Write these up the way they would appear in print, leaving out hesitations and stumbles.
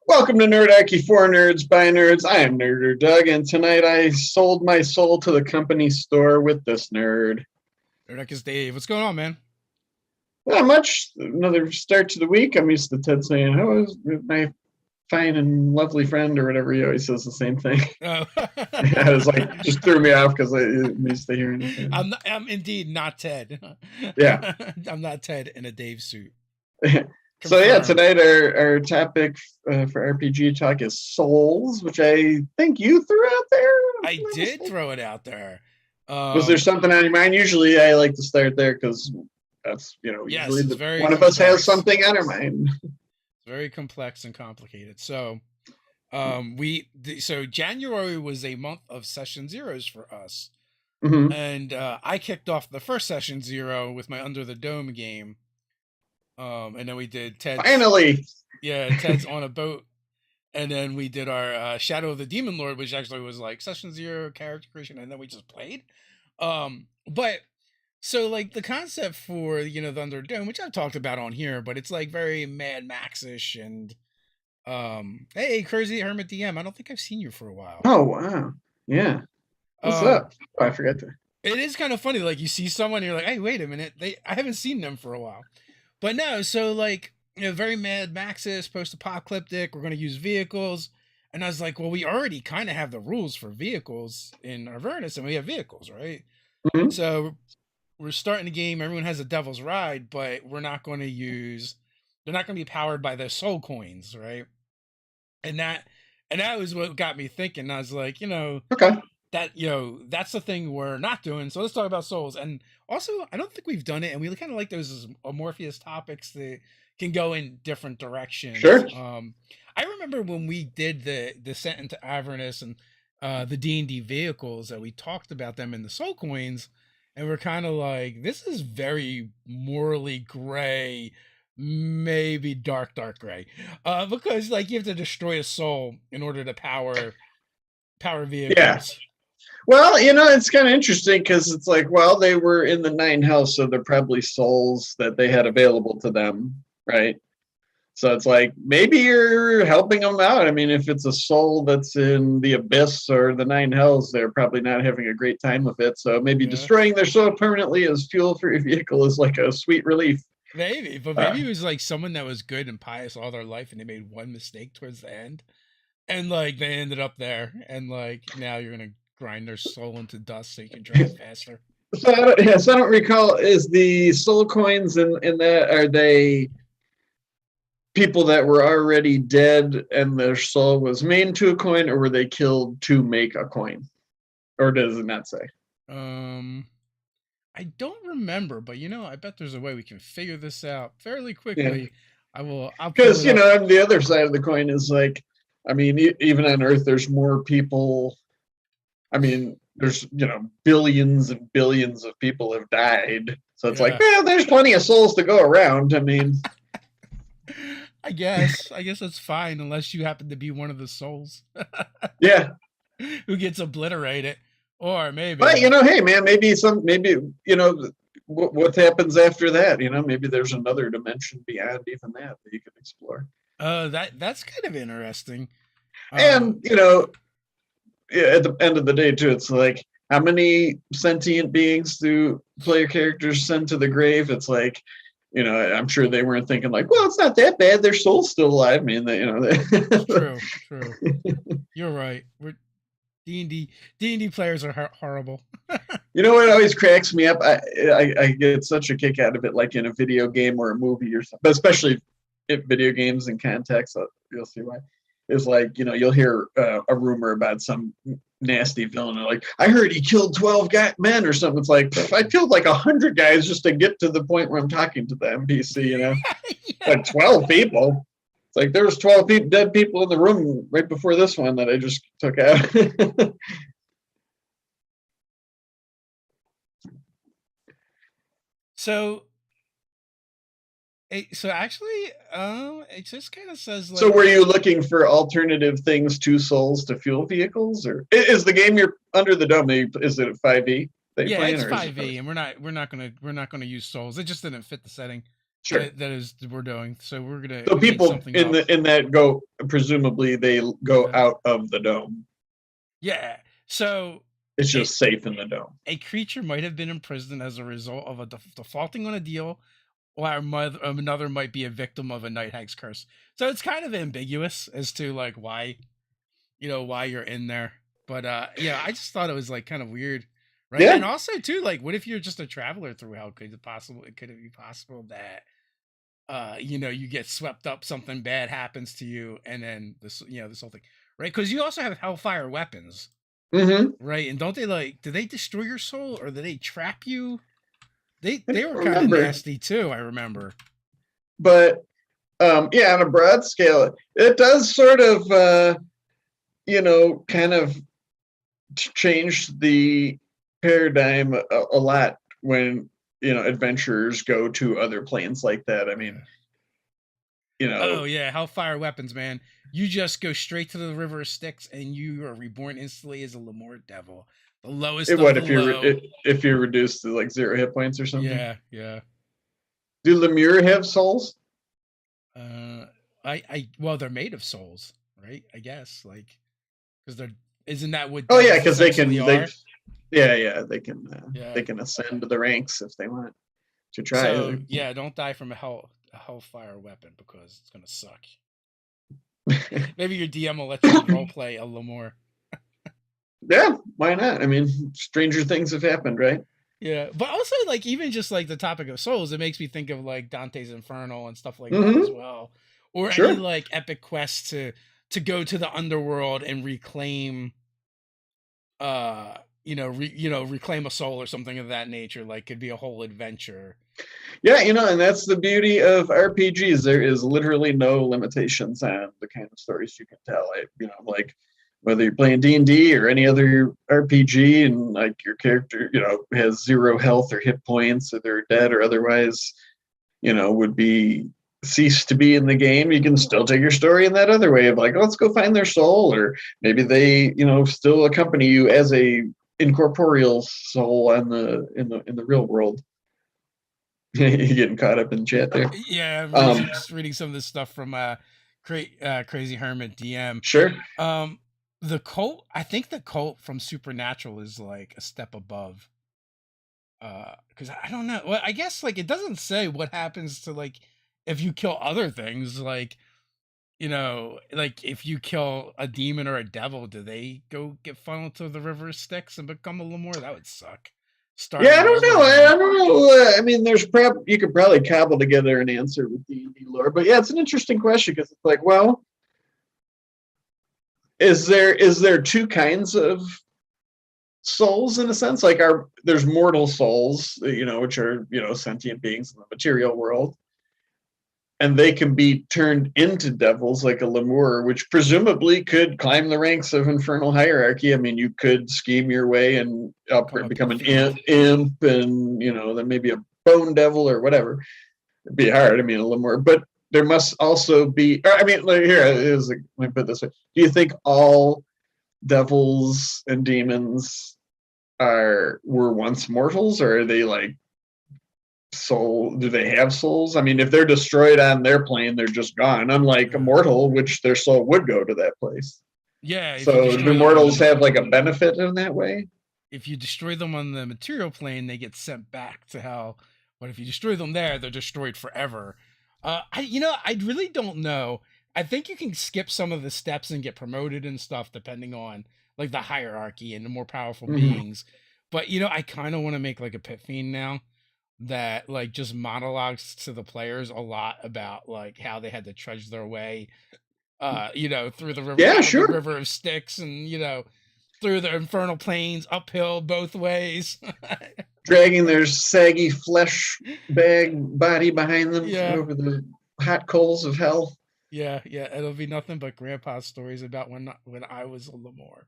Welcome to Nerdarchy for Nerds by Nerds. I am Nerder Doug, and tonight I sold my soul to the company store with this nerd. Nerdarchy's Dave. What's going on, man? Not much. Another start to the week. I'm used to Ted saying, "How is my fine and lovely friend?" or whatever. He always says the same thing. Oh. I was like, just threw me off because I'm used to hearing it. I'm indeed not Ted. Yeah. I'm not Ted in a Dave suit. So yeah, tonight our topic for RPG talk is souls, which I think you threw out there. I did throw it out there. Was there something on your mind? Usually I like to start there because that's, Yes, usually one of us has something on our mind. It's very complex and complicated. So so January was a month of session zeros for us. Mm-hmm. And I kicked off the first session zero with my Under the Dome game. And then we did Ted's Ted's on a boat. And then we did our Shadow of the Demon Lord, which actually was like session zero character creation, and then we just played. But so like the concept for the Thunderdome, which I've talked about on here, but it's like very Mad Max-ish and hey, Crazy Hermit DM. I don't think I've seen you for a while. Oh wow. Yeah. What's up? Oh, I forgot to. It is kind of funny, like you see someone and you're like, hey, wait a minute, I haven't seen them for a while. But no, so like very Mad Maxis, post-apocalyptic. We're going to use vehicles, and I was like, well, we already kind of have the rules for vehicles in Avernus, and we have vehicles, right? Mm-hmm. So we're starting the game. Everyone has a Devil's Ride, but we're not going to use. They're not going to be powered by the soul coins, right? And that was what got me thinking. I was like, okay. That's the thing we're not doing. So let's talk about souls. And also, I don't think we've done it, and we kind of like those amorphous topics that can go in different directions. Sure. I remember when we did the Descent into Avernus and the D&D vehicles, that we talked about them in the soul coins, and we're kind of like, this is very morally gray, maybe dark gray, because like you have to destroy a soul in order to power vehicles. Yeah. Well, it's kind of interesting because it's like, well, they were in the 9th house, so they're probably souls that they had available to them, right? So it's like, maybe you're helping them out. I mean, if it's a soul that's in the abyss or the 9 hells, they're probably not having a great time with it. So maybe destroying their soul permanently as fuel for your vehicle is like a sweet relief. Maybe, but maybe it was like someone that was good and pious all their life, and they made one mistake towards the end, and like they ended up there, and like now you're gonna grind their soul into dust so you can drive faster. So I don't recall, is the soul coins in that, are they people that were already dead and their soul was made into a coin, or were they killed to make a coin? Or does it not say? I don't remember, but I bet there's a way we can figure this out fairly quickly. Yeah. Because the other side of the coin is like, I mean, even on Earth, there's more people. I mean, there's billions and billions of people have died, so it's like, there's plenty of souls to go around. I mean, I guess that's fine unless you happen to be one of the souls. Yeah. Who gets obliterated, or maybe. But hey man, maybe what happens after that? Maybe there's another dimension beyond even that you can explore. That's kind of interesting. And at the end of the day too, it's like, how many sentient beings do player characters send to the grave? It's like, I'm sure they weren't thinking like, well, it's not that bad. Their soul's still alive. I mean, True. You're right. D&D players are horrible. You know what always cracks me up? I get such a kick out of it, like in a video game or a movie or something, but especially in video games in context, you'll see why. Is like, you'll hear a rumor about some nasty villain. Like, I heard he killed 12 men or something. It's like, I killed like 100 guys just to get to the point where I'm talking to the NPC, Like 12 people. It's like, there was 12 dead people in the room right before this one that I just took out. So actually, it just kind of says like. So were you looking for alternative things to souls to fuel vehicles, or is the game you're Under the Dome? Is it 5e? Yeah, it's 5e, and we're not gonna use souls. It just didn't fit the setting. Sure. we're doing. So we're gonna. So people in that go, presumably they go out of the dome. Yeah. So it's just safe in the dome. A creature might have been imprisoned as a result of a defaulting on a deal, or another might be a victim of a night hag's curse. So it's kind of ambiguous as to like why you're in there. But yeah, I just thought it was like kind of weird, right? Yeah. And also too, like, what if you're just a traveler through hell? Could it be possible that you get swept up, something bad happens to you, and then this whole thing, right? Because you also have hellfire weapons. Mm-hmm. Right, and don't they do they destroy your soul, or do they trap you? They were kind of nasty too, I remember. But on a broad scale, it does sort of kind of change the paradigm a lot when adventurers go to other planes like that. I mean, oh yeah, hellfire weapons, man. You just go straight to the River of Styx, and you are reborn instantly as a Lemur devil, the lowest. What if you're reduced to like 0 hit points or something? Yeah. Do Lemur have souls? Well, they're made of souls, right? I guess, like, because isn't that what? Oh yeah, because they can ascend to the ranks if they want to try. So don't die from a hellfire weapon, because it's gonna suck. Maybe your DM will let you roleplay a little more. Yeah, why not? I mean, stranger things have happened, right? Yeah, but also, like, even just like the topic of souls, it makes me think of like Dante's Inferno and stuff like that as well, or any like epic quest to go to the underworld and reclaim, reclaim a soul or something of that nature. Like, could be a whole adventure. Yeah, and that's the beauty of RPGs. There is literally no limitations on the kind of stories you can tell. Like whether you're playing D&D or any other RPG, and like your character, has 0 health or hit points, or they're dead or otherwise, would be ceased to be in the game. You can still take your story in that other way of like, let's go find their soul, or maybe they, still accompany you as a incorporeal soul in the real world. You're getting caught up in chat there. Yeah, I'm just reading some of this stuff from Crazy Hermit DM. Sure. The cult, I think the cult from Supernatural is like a step above. Because I don't know. Well, I guess like it doesn't say what happens to like if you kill other things, like like if you kill a demon or a devil, do they go get funneled to the River of Styx and become a little more? That would suck. I don't know. I mean, you could probably cobble together an answer with D&D lore, but yeah, it's an interesting question, because it's like, well, is there 2 kinds of souls in a sense? Like, there's mortal souls, which are sentient beings in the material world, and they can be turned into devils, like a lemur, which presumably could climb the ranks of infernal hierarchy. I mean, you could scheme your way and become an imp, and then maybe a bone devil or whatever. It'd be hard. I mean, a lemur, but there must also be. I mean, let me put it this way: do you think all devils and demons were once mortals, or are they like soul? Do they have souls? I mean, if they're destroyed on their plane, they're just gone, unlike a mortal, which their soul would go to that place. Yeah. So do mortals have like a benefit in that way? If you destroy them on the material plane, they get sent back to hell. But if you destroy them there, they're destroyed forever. I really don't know. I think you can skip some of the steps and get promoted and stuff depending on like the hierarchy and the more powerful beings. But I kind of want to make like a pit fiend now that like just monologues to the players a lot about like how they had to trudge their way through the river, the River of Styx, and through the infernal plains, uphill both ways, dragging their saggy flesh bag body behind them over the hot coals of hell. Yeah, it'll be nothing but grandpa's stories about when I was a Lemur.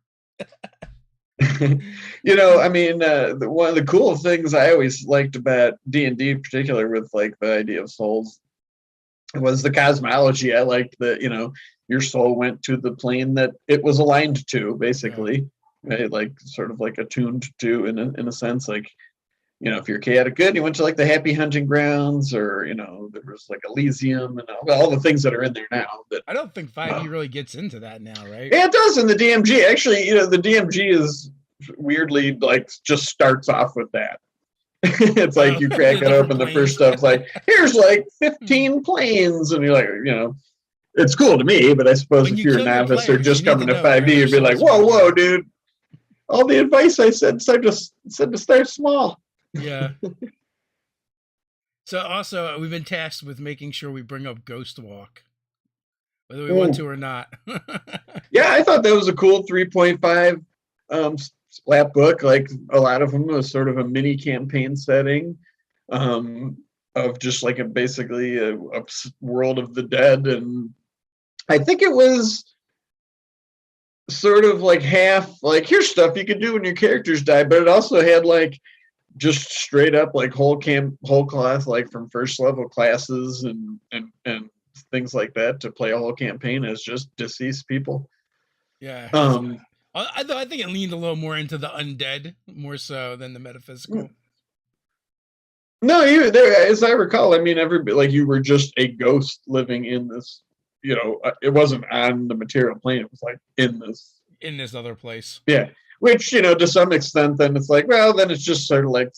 I mean, one of the cool things I always liked about D&D, in particular with like the idea of souls, was the cosmology. I liked that, your soul went to the plane that it was aligned to, basically, right? Like sort of like attuned to, in a sense, like if you're chaotic good, you went to like the Happy Hunting Grounds, or there was like Elysium and all the things that are in there now. But I don't think 5e really gets into that now, right? Yeah, it does in the DMG. Actually, the DMG is weirdly like just starts off with that. It's like you crack it open, the first stuff's like, here's like 15 planes, and you're like, it's cool to me, but I suppose if you're a novice or just coming to 5e, you'd be like, whoa, dude. All the advice I said to start small. Yeah. So also, we've been tasked with making sure we bring up Ghost Walk, whether we want to or not. Yeah, I thought that was a cool 3.5 splat book. Like a lot of them was sort of a mini campaign setting of just like basically a world of the dead. And I think it was sort of like half like, here's stuff you can do when your characters die, but it also had like just straight up like whole class, like from first level classes and things like that to play a whole campaign as just deceased people. Yeah. I think it leaned a little more into the undead more so than the metaphysical. No, as I recall, I mean, like you were just a ghost living in this. It wasn't on the material plane. It was like in this other place. Yeah, which to some extent, then it's like, well, then it's just sort of like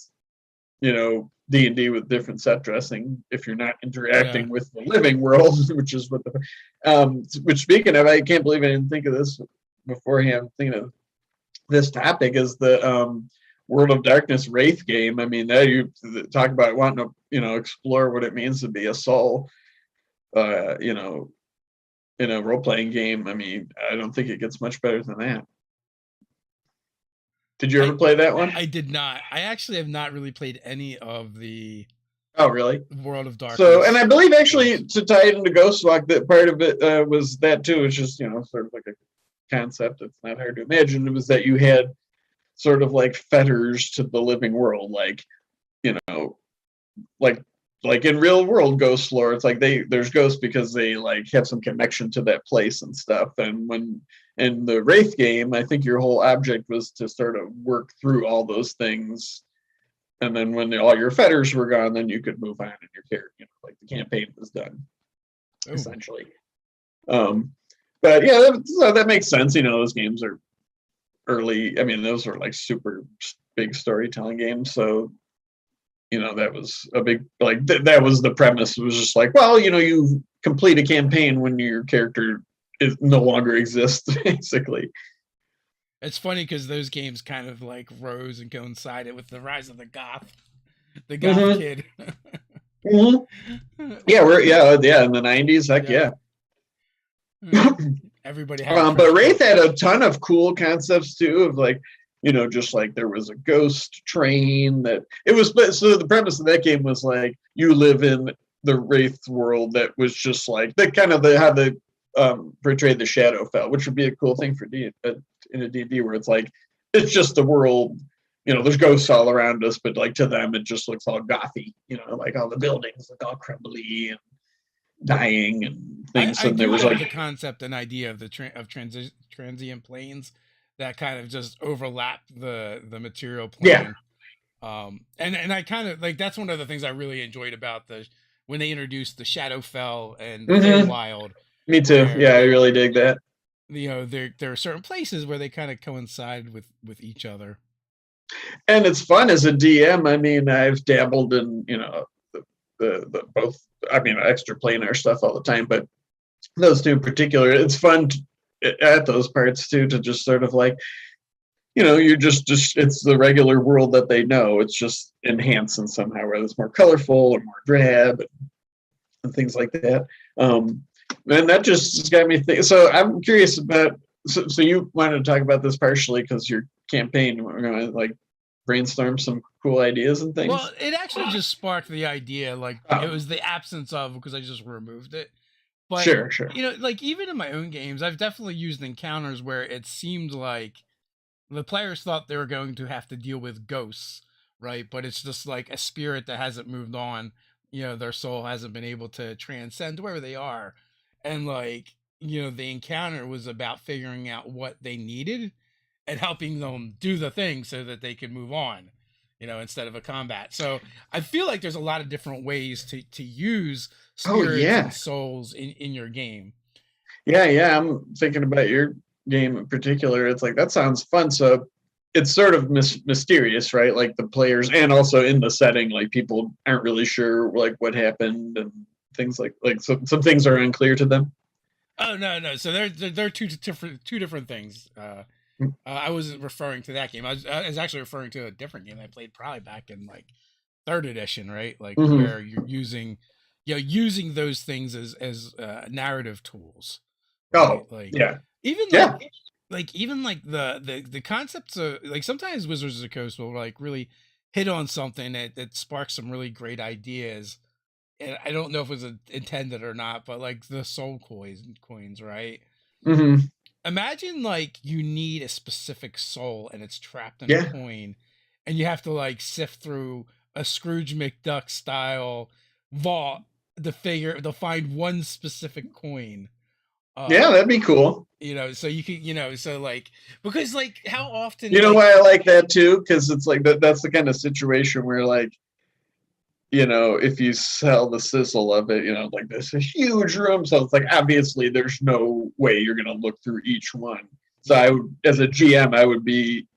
D&D with different set dressing if you're not interacting with the living world, which is what which speaking of, I can't believe I didn't think of this beforehand. Thinking of this topic is the World of Darkness Wraith game. I mean, now you talk about wanting to explore what it means to be a soul, in a role-playing game. I mean, I don't think it gets much better than that. Did you ever play that one? I did not. I actually have not really played any of the really? World of Darkness. So, and I believe actually to tie it into Ghostwalk, that part of it was that too. It's just, sort of like a concept. It's not hard to imagine. It was that you had sort of like fetters to the living world, like, like in real world ghost lore, it's like there's ghosts because they like have some connection to that place and stuff. And when in the Wraith game, I think your whole object was to sort of work through all those things, and then when all your fetters were gone, then you could move on in your character. Like the campaign was done, essentially. But yeah, that makes sense. Those games are early. I mean, those were like super big storytelling games, so. That was a big, like, that was the premise. It was just like, well, you complete a campaign when your character no longer exists, basically. It's funny because those games kind of like rose and coincided with the rise of the goth kid. Mm-hmm. Yeah, in the 90s, heck yeah. Everybody had but Wraith had a ton of cool concepts too, of like, just like there was a ghost train that it was. So the premise of that game was like you live in the Wraith world that was just like the kind of how they portrayed the Shadowfell, which would be a cool thing for in a D&D where it's like it's just the world. There's ghosts all around us, but like to them it just looks all gothy. Like all the buildings look all crumbly and dying and things. I do like the concept and idea of the transient planes that kind of just overlap the material plane. Yeah. And I kind of like, that's one of the things I really enjoyed about when they introduced the Shadowfell and Feywild. Me too. Yeah, I really dig that. There are certain places where they kind of coincide with each other. And it's fun as a DM. I mean, I've dabbled in, the both, I mean, extra planar stuff all the time, but those two in particular, it's fun at those parts too, to just sort of like, you're just it's the regular world that they know. It's just enhanced in somehow, whether it's more colorful or more drab and things like that. And that just got me thinking. So I'm curious about. So you wanted to talk about this partially because your campaign, we're gonna like brainstorm some cool ideas and things. Well, it actually just sparked the idea. Like it was the absence of, because I just removed it. But, sure. Like even in my own games, I've definitely used encounters where it seemed like the players thought they were going to have to deal with ghosts, right? But it's just like a spirit that hasn't moved on. Their soul hasn't been able to transcend wherever they are. And like, the encounter was about figuring out what they needed and helping them do the thing so that they could move on. instead of a combat. So I feel like there's a lot of different ways to use Oh spirits yeah. and souls in your game. Yeah. I'm thinking about your game in particular. It's like, that sounds fun. So it's sort of mysterious, right? Like the players, and also in the setting, like people aren't really sure like what happened and things like some things are unclear to them. Oh no! So they're two different things. I wasn't referring to that game. I was actually referring to a different game I played probably back in like 3rd edition, right? Like where you're using, using those things as narrative tools. Right? Oh Like yeah. even even like the concepts of like sometimes Wizards of the Coast will like really hit on something that sparks some really great ideas. And I don't know if it was intended or not, but like the soul coins, right? Mm-hmm. Imagine like you need a specific soul and it's trapped in a Yeah. coin, and you have to like sift through a Scrooge McDuck style vault to find one specific coin. Yeah, that'd be cool. So you can, so like, because like how often, you know why I like that too? Because it's like that's the kind of situation where like, if you sell the sizzle of it, like this a huge room, so it's like obviously there's no way you're gonna look through each one. So I would, as a GM, I would be,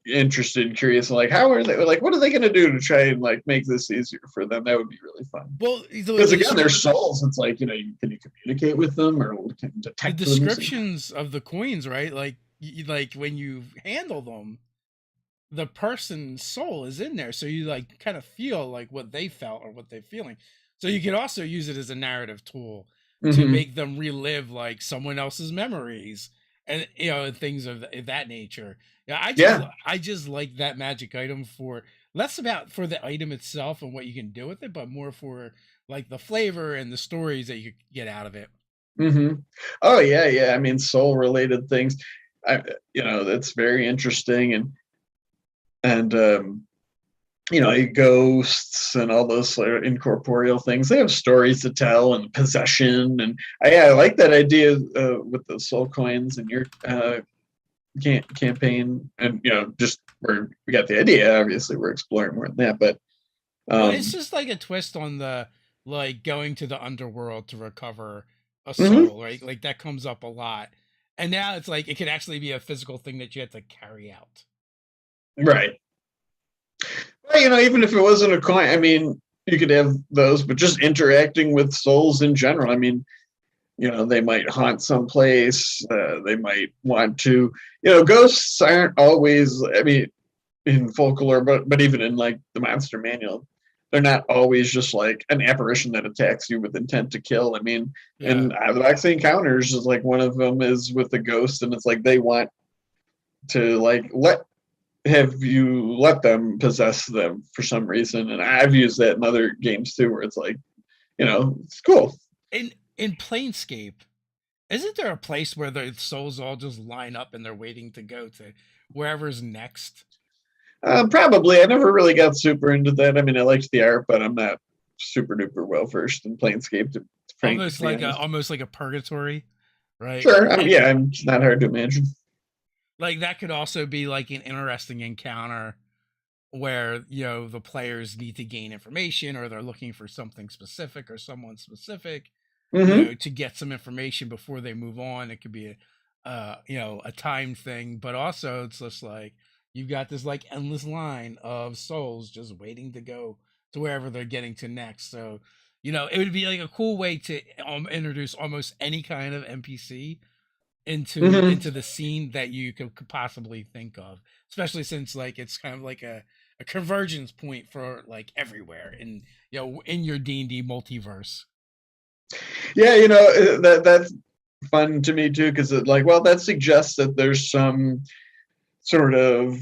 interested and curious, like how are they, like what are they gonna do to try and like make this easier for them? That would be really fun. Well, because again, they're souls. It's like, can you communicate with them or can you detect the descriptions of the coins, right? Like when you handle them, the person's soul is in there, so you like kind of feel like what they felt or what they're feeling. So you can also use it as a narrative tool to make them relive like someone else's memories and things of that nature. I just like that magic item for less about for the item itself and what you can do with it, but more for like the flavor and the stories that you get out of it. Oh yeah. I mean, soul related things. That's very interesting, and ghosts and all those incorporeal things. They have stories to tell and possession, and I like that idea with the soul coins and your campaign. And just where we got the idea. Obviously, we're exploring more than that, but well, it's just like a twist on the like going to the underworld to recover a soul, right? Like that comes up a lot, and now it's like it could actually be a physical thing that you have to carry out. Right. Well, even if it wasn't a coin, I mean, you could have those, but just interacting with souls in general. I mean, they might haunt someplace. They might want to, ghosts aren't always, I mean, in folklore, but even in like the monster manual, they're not always just like an apparition that attacks you with intent to kill. I mean, and the Vaccine Encounters is like one of them is with the ghost, and it's like they want to like have you let them possess them for some reason. And I've used that in other games too, where it's like, it's cool. In Planescape, isn't there a place where the souls all just line up and they're waiting to go to wherever's next? Probably. I never really got super into that. I mean, I liked the art, but I'm not super duper well versed in Planescape. Almost like a purgatory, right? Sure. It's not hard to imagine. Like that could also be like an interesting encounter where the players need to gain information, or they're looking for something specific or someone specific, to get some information before they move on. It could be a time thing, but also it's just like you've got this like endless line of souls just waiting to go to wherever they're getting to next. So it would be like a cool way to introduce almost any kind of NPC into the scene that you could possibly think of, especially since like it's kind of like a convergence point for like everywhere in in your D&D multiverse. Yeah, that's fun to me too, because that suggests that there's some sort of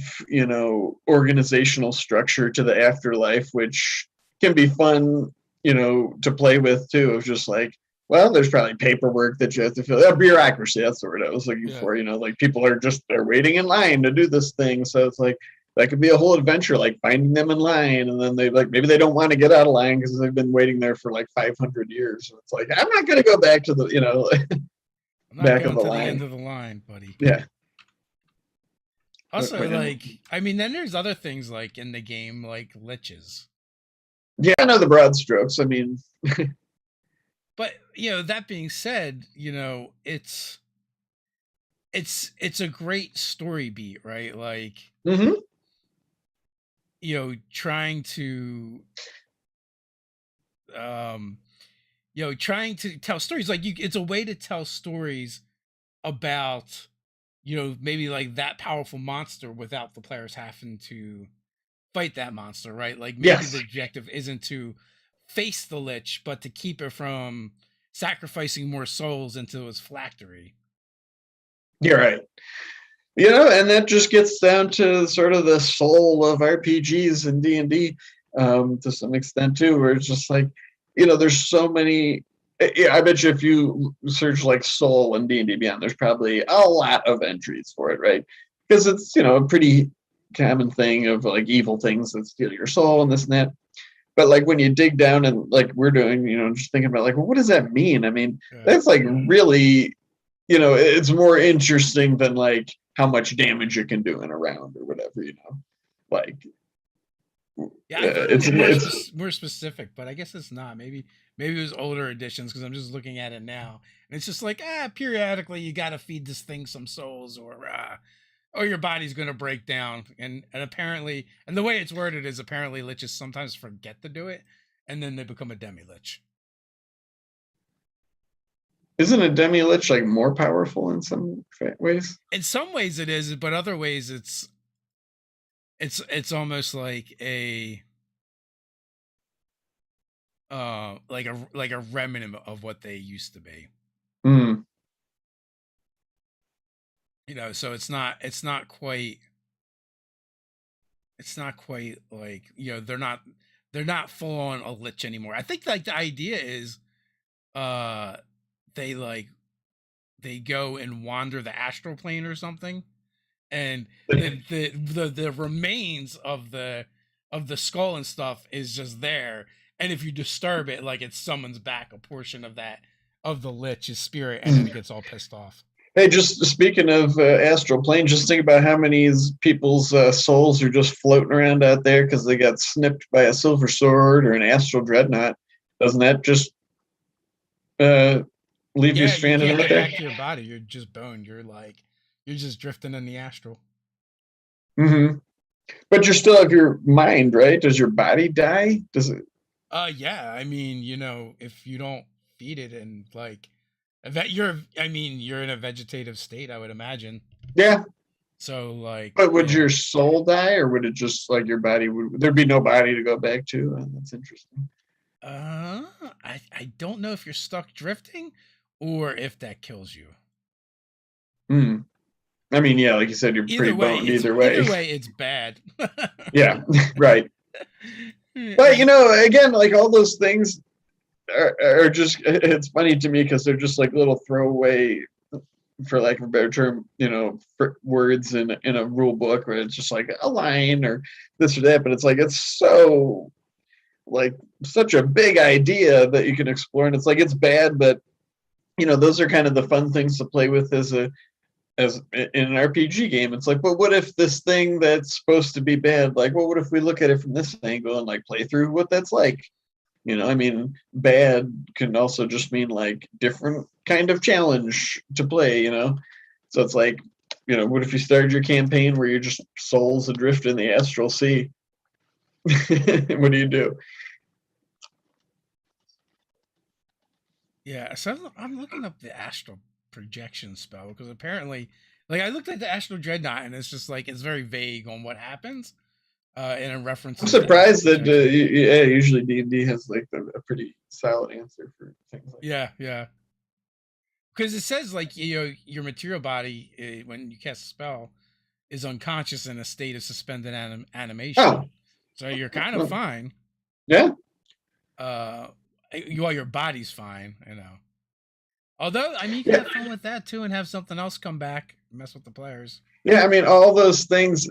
organizational structure to the afterlife, which can be fun to play with too, of just like, well, there's probably paperwork that you have to fill. Bureaucracy, that's the word I was looking for. Like people are they're waiting in line to do this thing. So it's like that could be a whole adventure, like finding them in line, and then they like maybe they don't want to get out of line because they've been waiting there for like 500 years. So it's like, I'm not going to go back to the I'm not back going of the to line. The end of the line, buddy. Yeah. Also, like, I mean, then there's other things like in the game, like liches. Yeah, I know the broad strokes. I mean, but that being said, it's a great story beat, right? Like, trying to trying to tell stories, like, it's a way to tell stories about maybe like that powerful monster without the players having to fight that monster, right? Like, maybe the objective isn't to face the lich, but to keep it from sacrificing more souls into its phylactery. You're right. And that just gets down to sort of the soul of RPGs and D&D to some extent too, where it's just like, there's so many. I bet you if you search like soul and D&D Beyond, there's probably a lot of entries for it, right? Because it's, a pretty common thing of like evil things that steal your soul and this and that. But like when you dig down and like we're doing, just thinking about like, well, what does that mean? I mean, that's like really, it's more interesting than like how much damage it can do in a round or whatever, like. Yeah, I thought it's more specific, but I guess it's not. Maybe it was older editions, because I'm just looking at it now, and it's just like, periodically you got to feed this thing some souls, or your body's gonna break down, and apparently, and the way it's worded is apparently liches sometimes forget to do it, and then they become a demi-lich. Isn't a demi-lich like more powerful in some ways? In some ways it is, but other ways it's almost like a like a remnant of what they used to be. So it's not quite like, they're not full on a lich anymore. I think like the idea is they go and wander the astral plane or something, and the remains of the skull and stuff is just there, and if you disturb it, like, it summons back a portion of the lich's spirit, and then it gets all pissed off. Hey, just speaking of astral plane, just think about how many people's souls are just floating around out there because they got snipped by a silver sword or an astral dreadnought. Doesn't that just leave you stranded out there? You can't get back to your body. You're just boned. You're just drifting in the astral. But you still have your mind, right? Does your body die? Does it? Yeah. I mean, if you don't feed it, and like that, you're in a vegetative state, I would imagine. Yeah. So like, but would your soul die, or would it just like your body there'd be no body to go back to? And that's interesting. I don't know if you're stuck drifting or if that kills you. I mean, yeah, like you said, you're pretty boned either way. Either way, it's bad. Yeah, right. But again, like all those things are just, it's funny to me because they're just like little throwaway, for lack of a better term, words in a rule book where it's just like a line or this or that, but it's like, it's so like such a big idea that you can explore, and it's like, it's bad, but those are kind of the fun things to play with as in an RPG game. It's like, but what if this thing that's supposed to be bad, like, well, what if we look at it from this angle and like play through what that's like? I mean, bad can also just mean like different kind of challenge to play, So it's like, what if you started your campaign where you're just souls adrift in the astral sea? What do you do? Yeah, so I'm looking up the astral projection spell, because apparently, like, I looked at the astral dreadnought, and it's just like, it's very vague on what happens. In a reference. I'm surprised that usually D&D has like a pretty solid answer for things like that. Yeah. Because it says like, your material body, when you cast a spell, is unconscious in a state of suspended animation. Oh. So you're kind of fine. Yeah. Your body's fine, Although, I mean, you can have fun with that too, and have something else come back, mess with the players. Yeah, I mean, all those things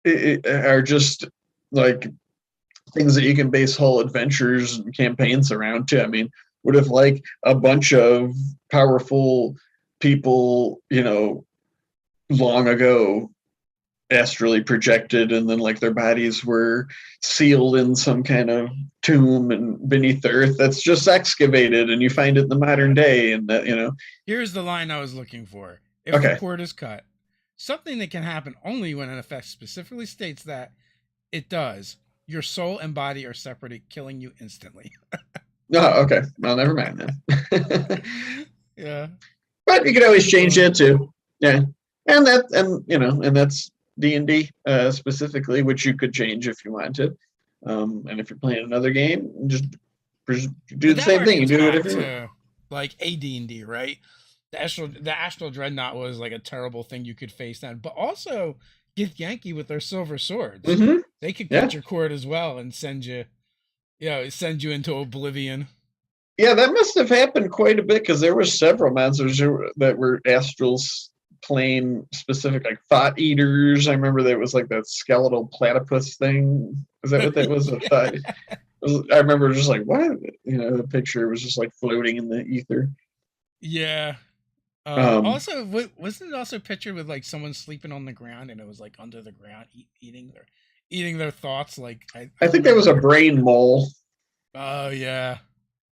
are just like things that you can base whole adventures and campaigns around too. I mean, what if like a bunch of powerful people, long ago, astrally projected, and then like their bodies were sealed in some kind of tomb and beneath the earth that's just excavated, and you find it in the modern day, and that, you know. Here's the line I was looking for. If Okay. the cord is cut, something that can happen only when an effect specifically states that it does, your soul and body are separated, killing you instantly. Oh, okay. Well, never mind then. Yeah. But you could always change it too. Yeah. And that's D&D specifically, which you could change if you wanted. And if you're playing another game, just do the same thing. You do whatever you want. Like AD&D, right? The Astral Dreadnought was like a terrible thing you could face then, but also Githyanki with their silver swords, they could cut your cord as well and send you into oblivion. Yeah, that must have happened quite a bit because there were several monsters that were Astral's plane specific, like thought eaters. I remember there was like that skeletal platypus thing. Is that what that was? I remember just like, what? The picture was just like floating in the ether. Yeah. Also, wasn't it also pictured with like someone sleeping on the ground and it was like under the ground eating their thoughts? Like I think that was a brain mole. Oh yeah.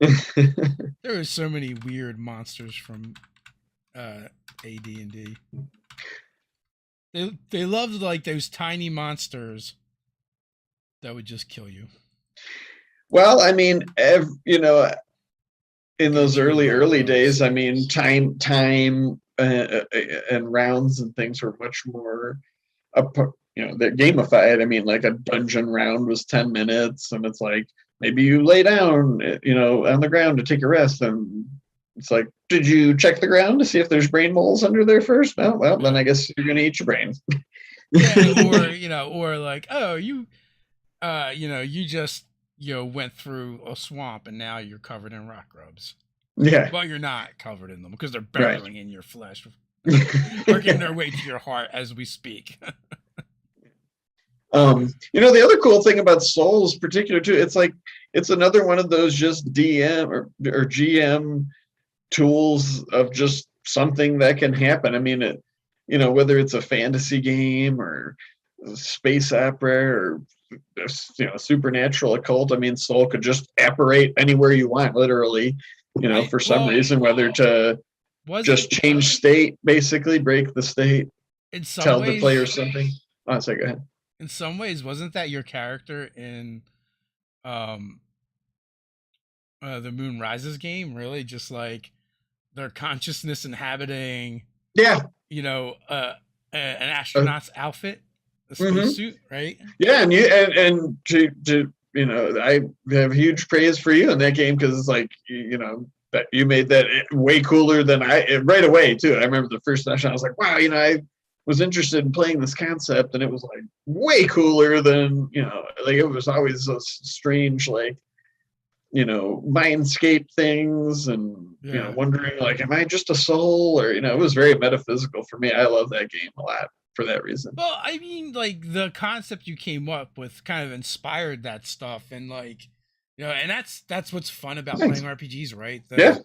There were so many weird monsters from AD&D. They loved like those tiny monsters that would just kill you. Well, I mean, in those early days, I mean, time and rounds and things were much more, they're gamified. I mean, like a dungeon round was 10 minutes, and it's like maybe you lay down, on the ground to take a rest, and it's like, did you check the ground to see if there's brain moles under there first? Well, then I guess you're gonna eat your brain. Yeah, or like, oh, you just went through a swamp and now you're covered in rock grubs. Yeah. Well, you're not covered in them because they're burrowing in your flesh, working their way to your heart as we speak. The other cool thing about Souls, particular too, it's another one of those just DM or GM tools of just something that can happen. I mean, whether it's a fantasy game or space opera or supernatural occult. I mean, Soul could just apparate anywhere you want, literally. For some reason, whether to just change state, basically break the state, tell the player something. Oh, sorry, go ahead. In some ways, wasn't that your character in the Moon Rises game? Really, just like their consciousness inhabiting, an astronaut's outfit, a spacesuit, right? Yeah, and to I have huge praise for you in that game because it's like that you made that way cooler than I right away too. I remember the first session I was like, wow, I was interested in playing this concept, and it was like way cooler than like it was always those strange like mindscape things and wondering like, am I just a soul, or it was very metaphysical for me. I love that game a lot for that reason. Well, I mean, like the concept you came up with kind of inspired that stuff, and like and that's what's fun about playing RPGs, right? The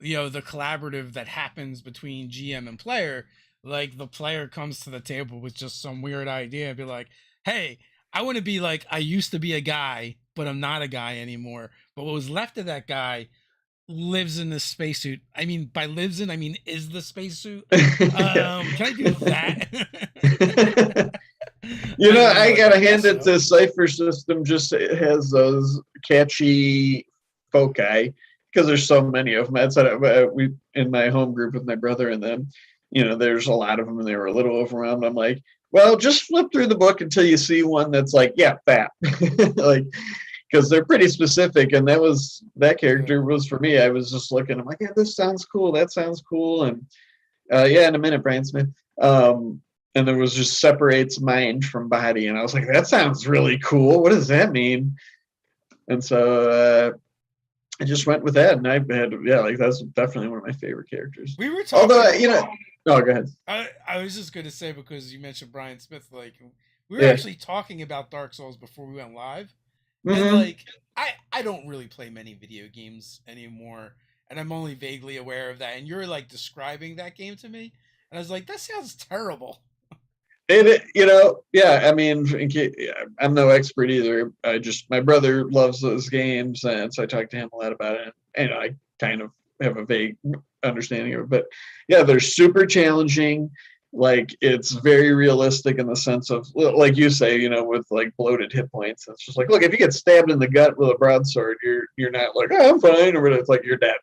collaborative that happens between GM and player. Like the player comes to the table with just some weird idea and be like, hey, I want to be like, I used to be a guy, but I'm not a guy anymore. But what was left of that guy lives in this spacesuit. I mean, by lives in, I mean, is the spacesuit. Can I do that? I gotta hand it to Cypher System. Just it has those catchy foci because there's so many of them. That's we in my home group with my brother and them. There's a lot of them, and they were a little overwhelmed. I'm like, well, just flip through the book until you see one that's like, yeah, fat, like, because they're pretty specific. And that character was for me. I was just looking. I'm like, yeah, this sounds cool. That sounds cool. And in a minute, Brian Smith. And there was just separates mind from body, and I was like, that sounds really cool. What does that mean? And so I just went with that, and I had that's definitely one of my favorite characters. We were talking. Although no, go ahead. I was just going to say, because you mentioned Brian Smith, like we were actually talking about Dark Souls before we went live, and like I don't really play many video games anymore, and I'm only vaguely aware of that. And you're like describing that game to me, and I was like, that sounds terrible. Yeah, I mean, I'm no expert either. My brother loves those games, and so I talked to him a lot about it. And I kind of have a vague understanding of it, but yeah, they're super challenging. Like, it's very realistic in the sense of, like you say, with like bloated hit points. It's just like, look, if you get stabbed in the gut with a broadsword, you're not like, oh, I'm fine, or whatever. It's like you're dead.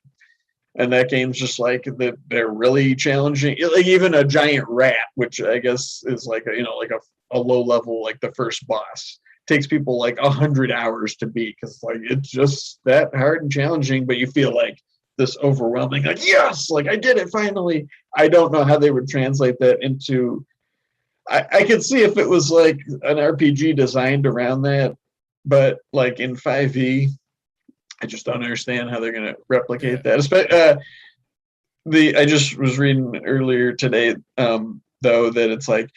And that game's just like they're really challenging. Like, even a giant rat, which I guess is like a low level, like the first boss, takes people like 100 hours to beat, because like it's just that hard and challenging. But you feel like this overwhelming, like, yes, like I did it finally. I don't know how they would translate that into. I could see if it was like an RPG designed around that, but like in 5e, I just don't understand how they're going to replicate that. I just was reading earlier today, though, that it's like,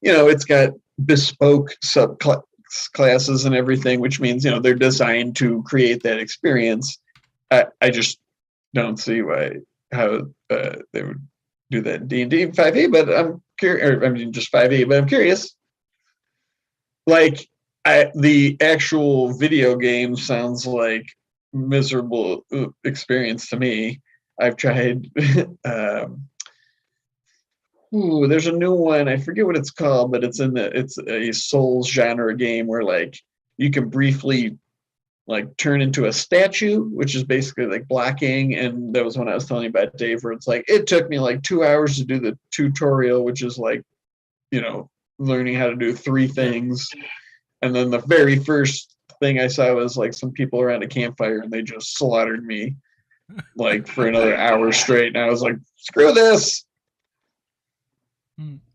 it's got bespoke subclasses and everything, which means, they're designed to create that experience. I just don't see how they would do that in D&D 5e, but I'm curious. I mean, just 5e, but I'm curious. Like, the actual video game sounds like miserable experience to me. I've tried. There's a new one. I forget what it's called, but it's a Souls genre game where like you can briefly like turn into a statue, which is basically like blocking. And that was when I was telling you about, Dave, where it's like it took me like 2 hours to do the tutorial, which is like, learning how to do 3 things. And then the very first thing I saw was like some people around a campfire, and they just slaughtered me like for another hour straight. And I was like, screw this.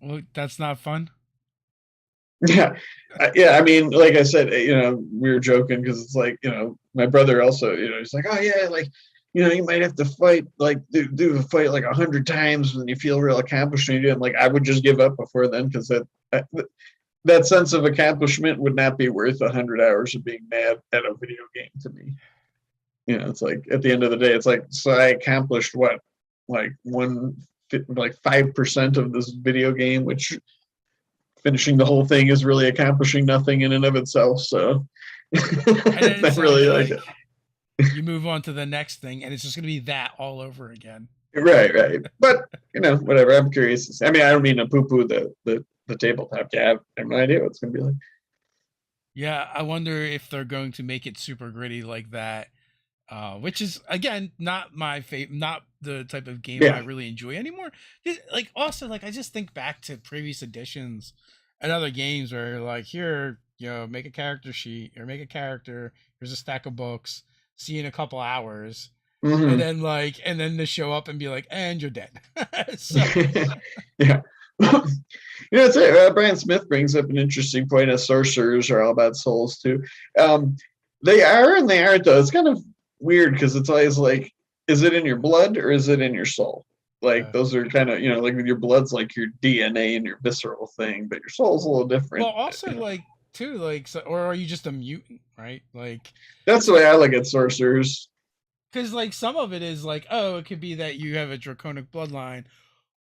Well, that's not fun. Yeah. I mean, like I said, we were joking because it's like, my brother also, he's like, oh yeah, like, you might have to fight, like do the fight like 100 times when you feel real accomplished. And like, I would just give up before then, because that sense of accomplishment would not be worth 100 hours of being mad at a video game to me. It's like at the end of the day, it's like, so I accomplished what, like 5% of this video game, which finishing the whole thing is really accomplishing nothing in and of itself. So it's really like you move on to the next thing, and it's just going to be that all over again. Right. But whatever. I'm curious. I mean, I don't mean to poo-poo the tabletop. Yeah, I have no idea what it's going to be like. Yeah, I wonder if they're going to make it super gritty like that, which is, again, not my favorite, not the type of game I really enjoy anymore. Like, also, like, I just think back to previous editions and other games where, like, here, make a character sheet or make a character. Here's a stack of books. See you in a couple hours. Mm-hmm. And then they show up and be like, and you're dead. So. Yeah. It's Brian Smith brings up an interesting point, as sorcerers are all about souls too. They are and they aren't, though. It's kind of weird because it's always like, is it in your blood or is it in your soul? Like, those are kind of, like with your blood's like your DNA and your visceral thing, but your soul's a little different. Well, also like too, like, so, or are you just a mutant, right? Like, that's the way I look at sorcerers. Because like some of it is like, oh, it could be that you have a draconic bloodline,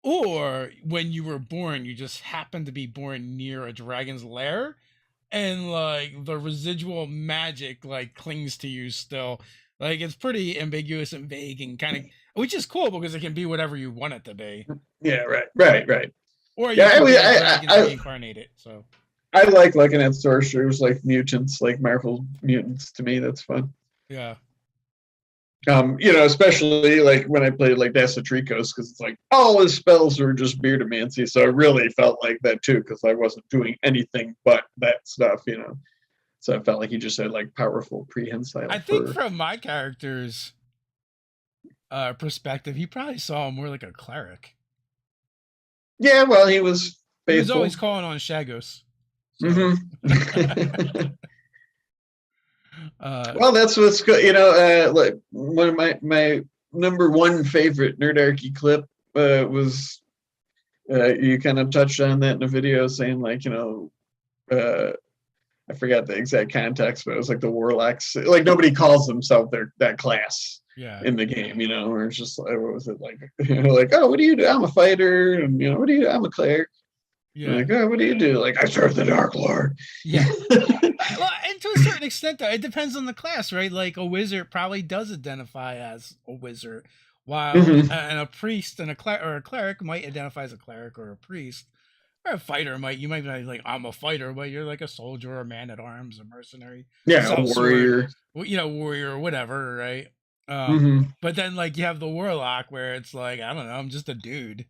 or when you were born, you just happened to be born near a dragon's lair, and like the residual magic like clings to you still. Like, it's pretty ambiguous and vague and kind of, which is cool because it can be whatever you want it to be. Yeah, right. Or you can be a dragon reincarnated. So I like looking at sorcerers like mutants, like Marvel mutants. To me, that's fun. Yeah. Especially like when I played like Dasatricos, because it's like all his spells were just beardomancy, so I really felt like that too, because I wasn't doing anything but that stuff, So I felt like he just had like powerful prehensile. I think from my character's perspective, he probably saw him more like a cleric. Yeah, well, he was faithful. He was always calling on Shagos. So. Mm-hmm. Well, that's what's good. Like one of my number one favorite Nerdarchy clip was you kind of touched on that in a video, saying like, I forgot the exact context, but it was like the warlocks, like nobody calls themselves that class in the game, where it's just like, what was it like, like, oh, what do you do? I'm a fighter, and what do you do? I'm a cleric. Yeah. Like, oh, what do you do? Like, I serve the Dark Lord. Yeah. Well, and to a certain extent, though, it depends on the class, right? Like a wizard probably does identify as a wizard, while and a priest and a cleric might identify as a cleric or a priest. Or a fighter you might be like, I'm a fighter, but you're like a soldier or a man at arms, a mercenary. Yeah, a warrior. Warrior or whatever, right? But then like you have the warlock where it's like, I don't know, I'm just a dude.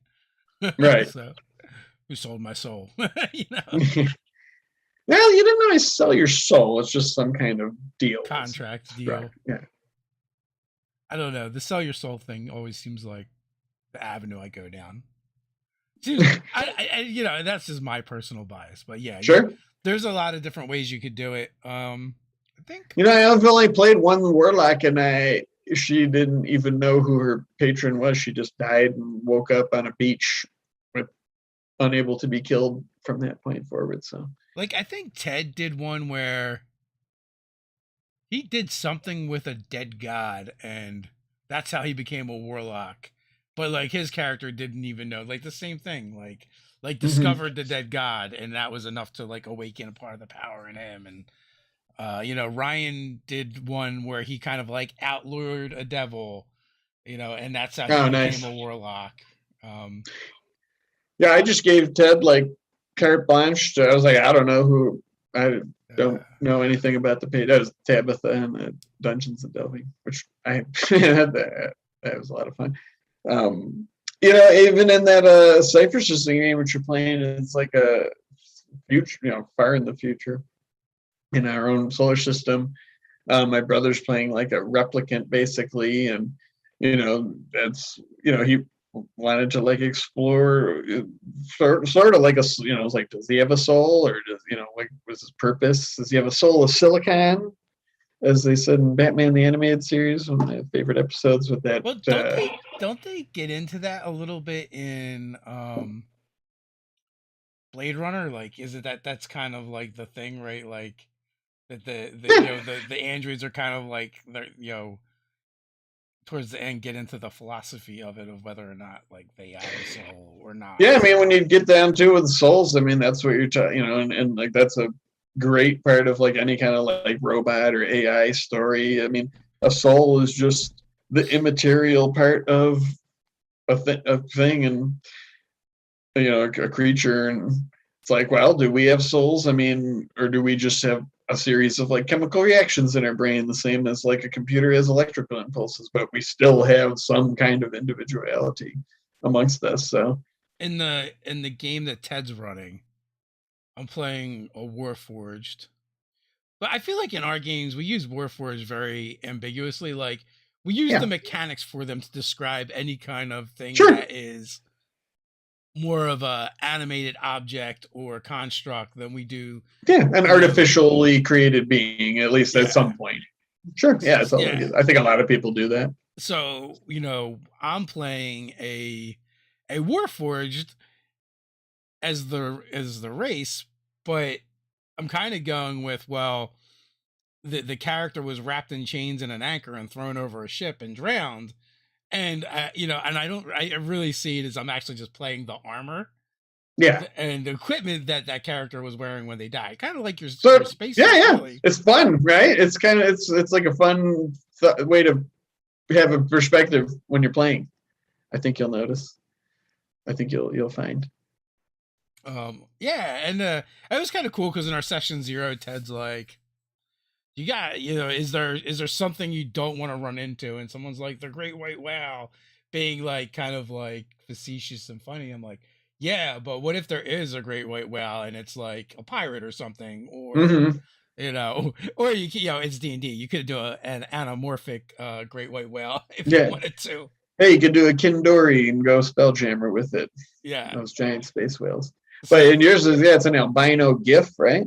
Right. So who sold my soul? You didn't always sell your soul. It's just some kind of deal. Contract deal. Right. Yeah. I don't know. The sell your soul thing always seems like the avenue I go down. I that's just my personal bias, but yeah, sure. There's a lot of different ways you could do it. I think I've only played one warlock, and she didn't even know who her patron was. She just died and woke up on a beach, unable to be killed from that point forward. So, like, I think Ted did one where he did something with a dead god, and that's how he became a warlock. But like his character didn't even know, like the same thing, like discovered the dead god, and that was enough to like awaken a part of the power in him. And Ryan did one where he kind of like outlured a devil, and that's how he became a warlock. Yeah, I just gave Ted like carte blanche. I was like, I don't know who. I don't know anything about the page. That was Tabitha and Dungeons and Delving, which I had that was a lot of fun. Even in that Cypher System game which you're playing, it's like a future, far in the future in our own solar system. My brother's playing like a replicant basically, and that's he wanted to like explore sort of like it's like, does he have a soul, or does like what's his purpose? Does he have a soul of silicon? As they said in Batman the Animated Series, one of my favorite episodes with that. Well, don't they get into that a little bit in Blade Runner? Like, is it that's kind of like the thing, right? Like that the androids are kind of like they're towards the end get into the philosophy of it, of whether or not like they have a soul or not. Yeah, I mean, when you get down to with souls, I mean that's what you're and like that's a great part of like any kind of like robot or AI story. I mean, a soul is just the immaterial part of a thing, and a creature. And it's like, well, do we have souls? I mean, or do we just have a series of like chemical reactions in our brain, the same as like a computer has electrical impulses, but we still have some kind of individuality amongst us. So in the game that Ted's running, I'm playing a Warforged. But I feel like in our games, we use Warforged very ambiguously. Like, we use the mechanics for them to describe any kind of thing that is more of a animated object or construct than we do. Yeah, an artificially created being, at least at some point. Sure, yeah, it's all I think a lot of people do that. So, I'm playing a Warforged as the race, but I'm kind of going with, well, the character was wrapped in chains and an anchor and thrown over a ship and drowned, and and I really see it as I'm actually just playing the armor, and the equipment that character was wearing when they died, kind of like your space. Really. It's fun, right? It's kind of it's like a fun way to have a perspective when you're playing. I think you'll notice. I think you'll find. And it was kind of cool because in our session 0, Ted's like, you got, is there something you don't want to run into? And someone's like, the great white whale, being like kind of like facetious and funny. I'm like, yeah, but what if there is a great white whale and it's like a pirate or something, or or it's D&D. You could do an anamorphic great white whale if you wanted to. Hey, you could do a Kindori and go Spelljammer with it. Yeah, those giant space whales. But in yours is it's an albino GIF, right?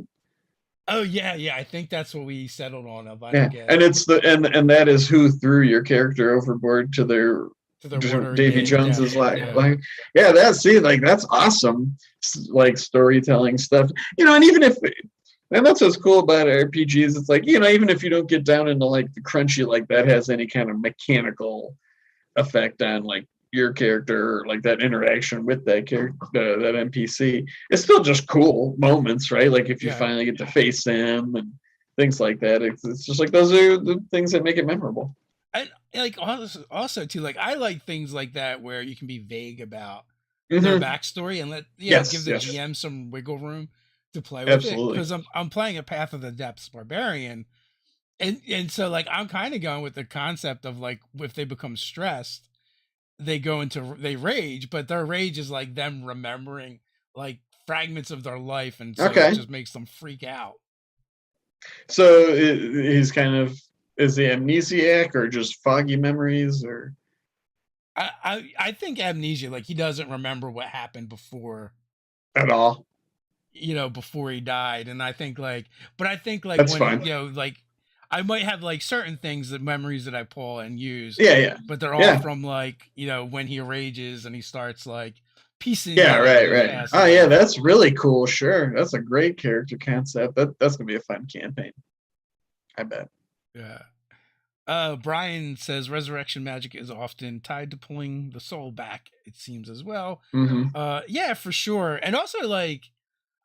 Oh yeah, I think that's what we settled on. Albino GIF. And it's and that is who threw your character overboard to their Davy Jones's like that's awesome, like storytelling stuff. And even if that's what's cool about RPGs, it's like even if you don't get down into like the crunchy, like that has any kind of mechanical effect on like your character, like that interaction with that character, that NPC, it's still just cool moments, right? Like if you finally get to face them and things like that, it's just like those are the things that make it memorable. And like also too, like I like things like that where you can be vague about their backstory and give the GM some wiggle room to play with it, because I'm playing a Path of the Depths barbarian, and so like I'm kind of going with the concept of like if they become stressed, they rage, but their rage is like them remembering like fragments of their life, and so it just makes them freak out. So he's kind of, is he amnesiac or just foggy memories, or? I think amnesia, like he doesn't remember what happened before at all, before he died. And I think like that's when fine. Like I might have like certain things, that memories that I pull and use, but they're all from like when he rages and he starts like piecing right. Oh yeah, that's really cool. Sure, that's a great character concept. That's gonna be a fun campaign, I bet. Brian says resurrection magic is often tied to pulling the soul back, it seems, as well. Yeah, for sure. And also, like,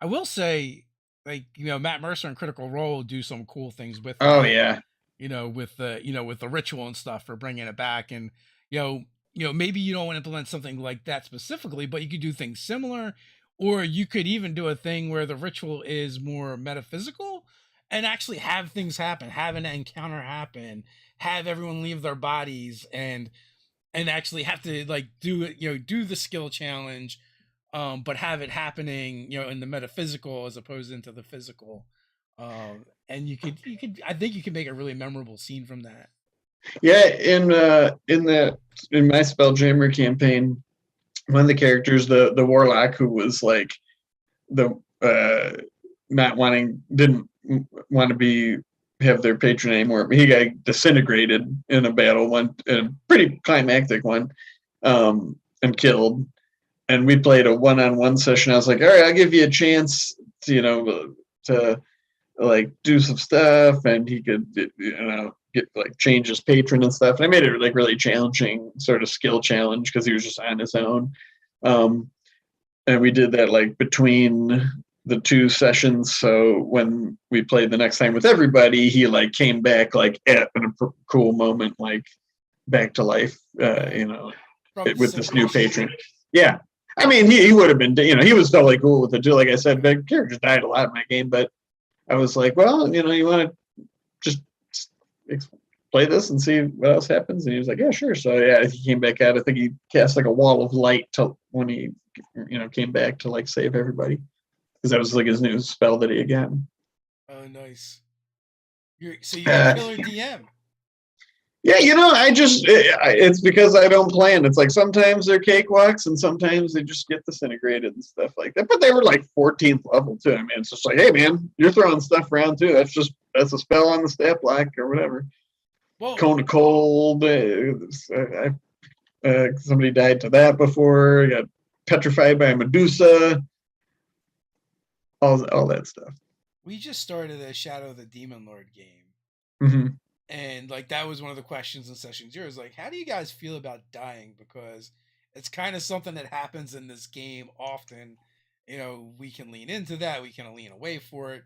I will say, like, Matt Mercer and Critical Role do some cool things with with the ritual and stuff for bringing it back. And maybe you don't want to implement something like that specifically, but you could do things similar, or you could even do a thing where the ritual is more metaphysical and actually have things happen, have an encounter happen, have everyone leave their bodies, and actually have to like do it, do the skill challenge, but have it happening, in the metaphysical as opposed into the physical. And you could, I think you can make a really memorable scene from that. Yeah, in my Spelljammer campaign, one of the characters, the warlock, who was like didn't want to have their patron anymore, but he got disintegrated in a battle, a pretty climactic one, and killed. And we played a one-on-one session. I was like, all right, I'll give you a chance to like do some stuff, and he could get like change his patron and stuff. And I made it like really challenging, sort of skill challenge, because he was just on his own. And we did that like between the two sessions. So when we played the next time with everybody, he like came back like at a cool moment, like back to life, with this new patron. Yeah. I mean, he would have been, he was totally cool with it too. Like I said, the characters died a lot in my game, but I was like, well, you want to just play this and see what else happens? And he was like, yeah, sure. So yeah, he came back out. I think he cast like a wall of light when he, came back to like save everybody, because that was like his new spell that he got. Oh, nice. You're a killer DM. Yeah, it's because I don't plan. It's like sometimes they're cakewalks and sometimes they just get disintegrated and stuff like that. But they were like 14th level too. I mean, it's just like, hey man, you're throwing stuff around too. That's a spell on the stat block or whatever. Well, Cone of Cold. Somebody died to that before. Got petrified by a Medusa. All that stuff. We just started a Shadow of the Demon Lord game. Mm-hmm. And like that was one of the questions in session 0. Is like, how do you guys feel about dying? Because it's kind of something that happens in this game often. We can lean into that, we can lean away from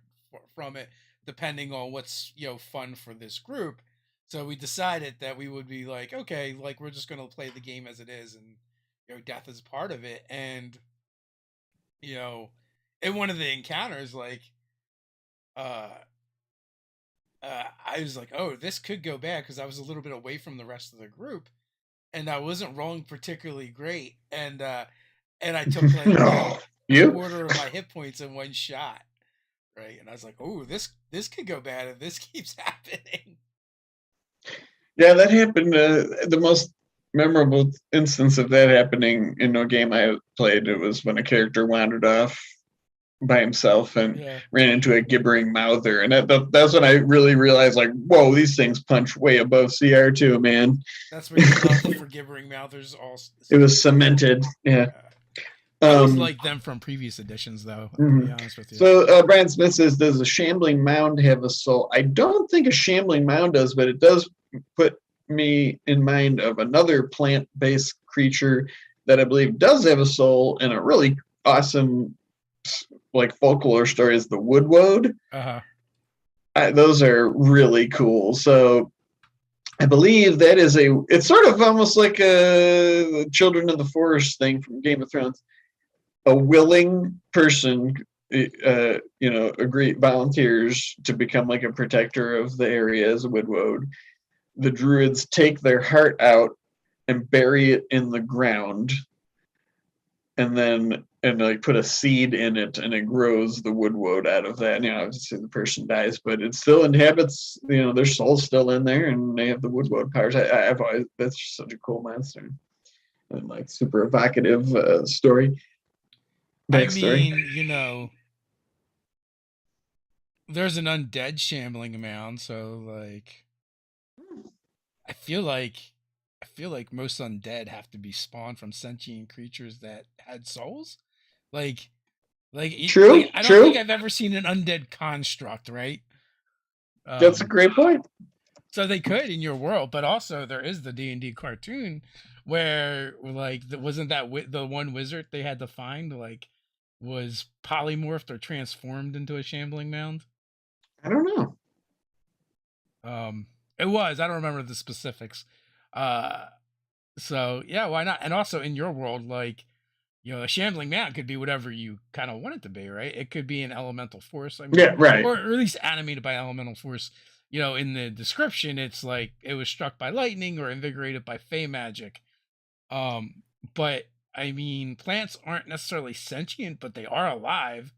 it, depending on what's fun for this group. So we decided that we would be like, okay, like we're just gonna play the game as it is, and death is part of it. And in one of the encounters, like I was like, oh, this could go bad, because I was a little bit away from the rest of the group, and I wasn't rolling particularly great, and I took like a quarter of my hit points in one shot, right? And I was like, oh, this could go bad if this keeps happening. Yeah, that happened. The most memorable instance of that happening in a game I played, it was when a character wandered off by himself and ran into a gibbering mouther, and that's when I really realized, like, whoa, these things punch way above CR2, man. That's what you love for gibbering mouthers. It was cemented. Yeah. I was like them from previous editions, though. To be honest with you. So Brian Smith says, does a Shambling Mound have a soul? I don't think a Shambling Mound does, but it does put me in mind of another plant-based creature that I believe does have a soul, and a really awesome like folklore story is the Woodwode. Those are really cool. So I believe that is it's sort of almost like a Children of the Forest thing from Game of Thrones. A willing person, volunteers to become like a protector of the area as a Woodwode. The druids take their heart out and bury it in the ground, and like put a seed in it, and it grows the Woodwode out of that. And, obviously the person dies, but it still inhabits, their soul's still in there, and they have the Woodwode powers. I've always, that's just such a cool monster, and like super evocative story. Backstory. I mean, there's an undead Shambling Mound, so like, I feel like most undead have to be spawned from sentient creatures that had souls. Like true. Like, I don't think I've ever seen an undead construct, right? That's a great point. So they could in your world, but also there is the D&D cartoon where like wasn't that the one wizard they had to find like was polymorphed or transformed into a Shambling Mound? I don't know. It was. I don't remember the specifics. So yeah, why not? And also in your world, like, a Shambling Mound could be whatever you kind of want it to be, right? It could be an elemental force. I mean, yeah, right. Or at least animated by elemental force. In the description, it's like it was struck by lightning or invigorated by fey magic. But I mean, plants aren't necessarily sentient, but they are alive.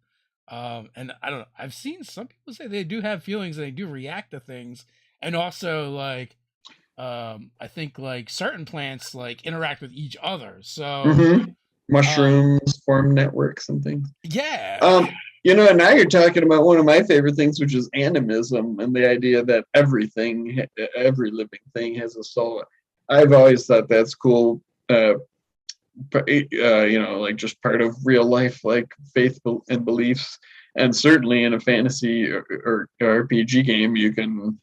And I don't know. I've seen some people say they do have feelings and they do react to things. And also, like, I think like certain plants like interact with each other. So mushrooms form networks and things. Yeah. And now you're talking about one of my favorite things, which is animism, and the idea that every living thing has a soul. I've always thought that's cool. Like just part of real life, like faith and beliefs. And certainly in a fantasy or RPG game, you can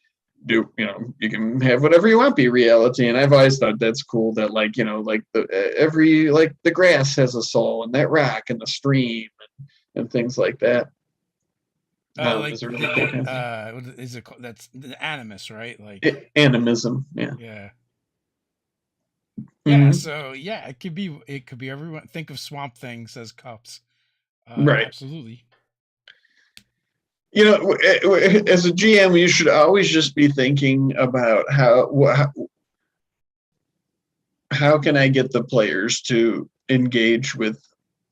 do, you can have whatever you want be reality. And I've always thought that's cool that like, like the grass has a soul, and that rock and the stream and things like that. Is it called? That's the animus, right? Like animism. Yeah. Yeah. Yeah. So yeah, it could be everyone. Think of Swamp Thing, says Cups. Right. Absolutely. As a GM, you should always just be thinking about how can I get the players to engage with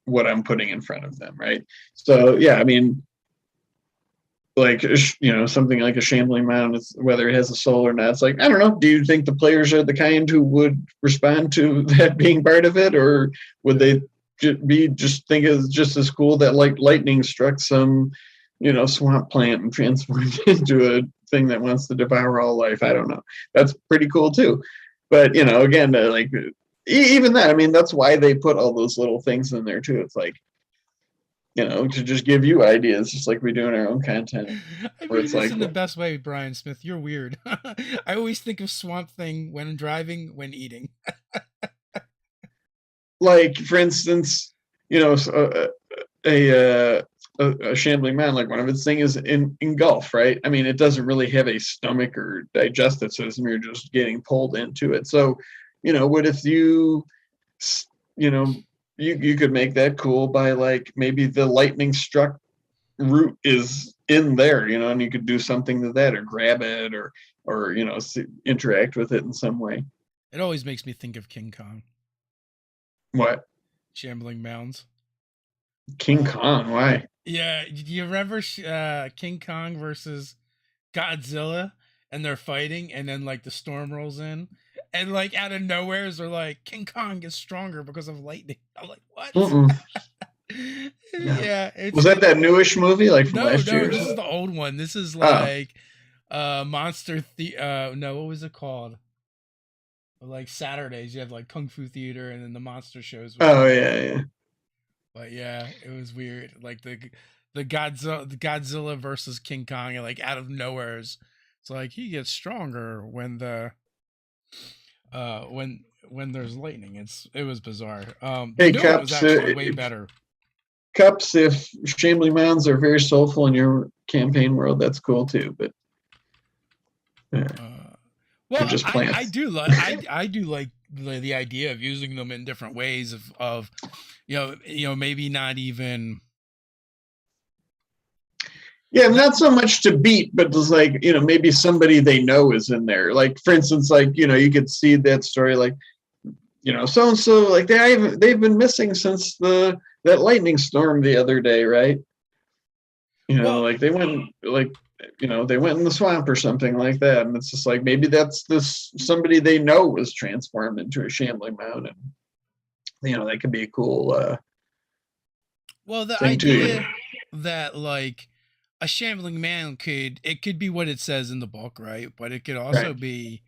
what I'm putting in front of them, right? So yeah, I mean, like something like a Shambling Mound, whether it has a soul or not, it's like, I don't know, do you think the players are the kind who would respond to that being part of it, or would they just think it's just as cool that like lightning struck some swamp plant and transformed into a thing that wants to devour all life? I don't know. That's pretty cool too. But again, like even that, I mean, that's why they put all those little things in there too. It's like, to just give you ideas, just like we do in our own content. I mean, this in the best way, Brian Smith. You're weird. I always think of Swamp Thing when driving, when eating. Like, for instance, a Shambling Mound, like one of its things is engulf, right? I mean, it doesn't really have a stomach or digestive system. You're just getting pulled into it. So, what if you could make that cool by like maybe the lightning struck root is in there, and you could do something to that, or grab it, or interact with it in some way. It always makes me think of King Kong. What? Shambling Mounds. King Kong? Why? Yeah, do you remember King Kong versus Godzilla, and they're fighting, and then like the storm rolls in, and like out of nowhere they're like, King Kong is stronger because of lightning. I'm like, what? Yeah. Was that newish movie like from last year? No, this is the old one. This is like Monster no, what was it called? Like Saturdays you have like Kung Fu Theater, and then the monster shows. Yeah. But yeah, it was weird. Like the Godzilla versus King Kong, and like out of nowhere, it's like he gets stronger when when there's lightning. It was bizarre. Hey, the new one was actually way better. Cups, if Shambling Mounds are very soulful in your campaign world, that's cool too. But well, just plants. I do like the idea of using them in different ways of maybe not even. Yeah, not so much to beat, but just like, maybe somebody they know is in there. Like, for instance, like, you could see that story, like, so and so, like they've been missing since that lightning storm the other day, right? Like they went they went in the swamp or something like that, and it's just like maybe that's somebody they know was transformed into a Shambling Mound, and that could be a cool. Well, the idea that like a Shambling Mound could be what it says in the book, right? But it could also be.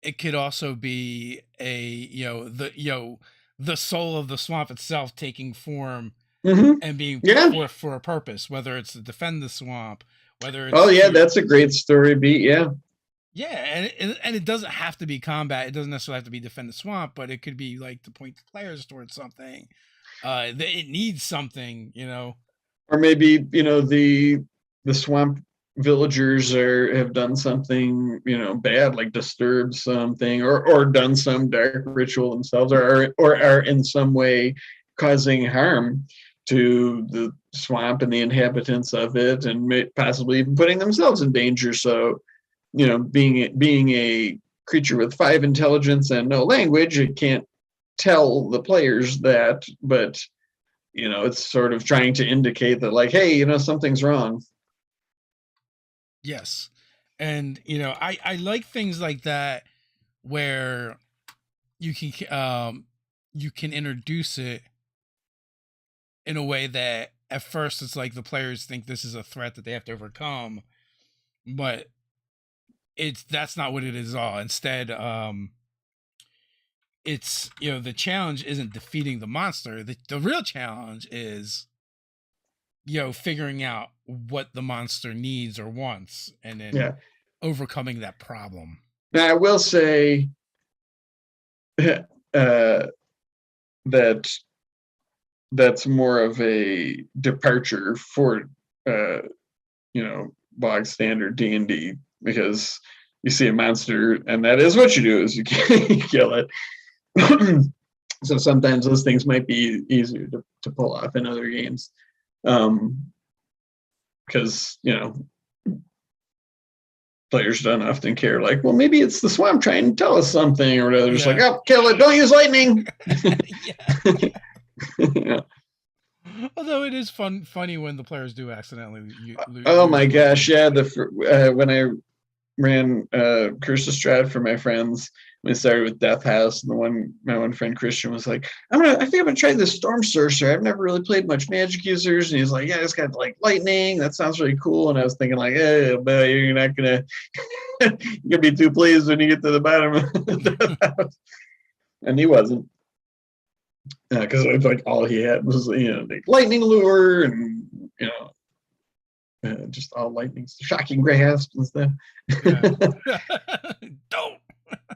It could also be the soul of the swamp itself taking form and being put forth for a purpose, whether it's to defend the swamp, whether it's that's a great story beat, and it doesn't have to be combat. It doesn't necessarily have to be defend the swamp, but it could be like to point the players towards something. It needs something, or maybe the swamp villagers have done something bad, like disturbed something or done some dark ritual themselves, or are in some way causing harm to the swamp and the inhabitants of it, and possibly even putting themselves in danger. So being a creature with 5 intelligence and no language, it can't tell the players that, but it's sort of trying to indicate that, like, hey, something's wrong. Yes. And I like things like that where you can introduce it in a way that at first it's like the players think this is a threat that they have to overcome, but that's not what it is at all. Instead, it's the challenge isn't defeating the monster. The real challenge is figuring out what the monster needs or wants, and then overcoming that problem. Now, I will say that that's more of a departure for bog standard D&D, because you see a monster and that is what you do, is you kill it. So sometimes those things might be easier to pull off in other games, because players don't often care, like, well, maybe it's the swamp trying to tell us something or whatever. It's like, oh, kill it, don't use lightning. Although it is funny when the players do accidentally oh my gosh, when I ran Curse of Strahd for my friends, we started with Death House, and my one friend Christian was like, I think I'm gonna try this Storm Sorcerer. I've never really played much magic users, and he's like, yeah, it's got like lightning. That sounds really cool. And I was thinking, like, hey, but you're not gonna you're gonna be too pleased when you get to the bottom of Death House. And he wasn't, because it was like all he had was the lightning lure and just all lightning, shocking grasp and stuff. Don't.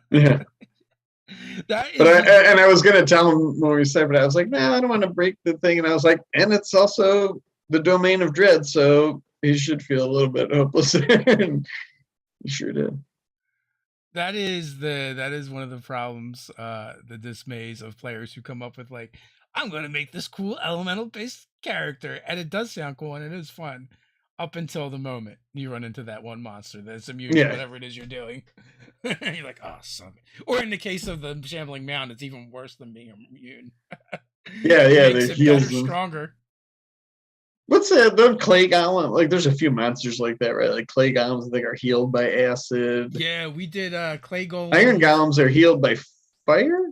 Yeah. I was going to tell him when we said, but I was like, I don't want to break the thing. And I was like, and it's also the domain of dread, so he should feel a little bit hopeless there. And he sure did. That is one of the problems, the dismays of players who come up with, like, I'm going to make this cool elemental based character, and it does sound cool and it is fun up until the moment you run into that one monster that's immune to whatever it is you're doing. You're like, oh, son. Or in the case of the Shambling Mound, it's even worse than being immune. It makes it heals better, stronger. What's that? The clay golem? Like, there's a few monsters like that, right? Like clay golems, I think, are healed by acid. Yeah, we did clay golems. Iron golems are healed by fire,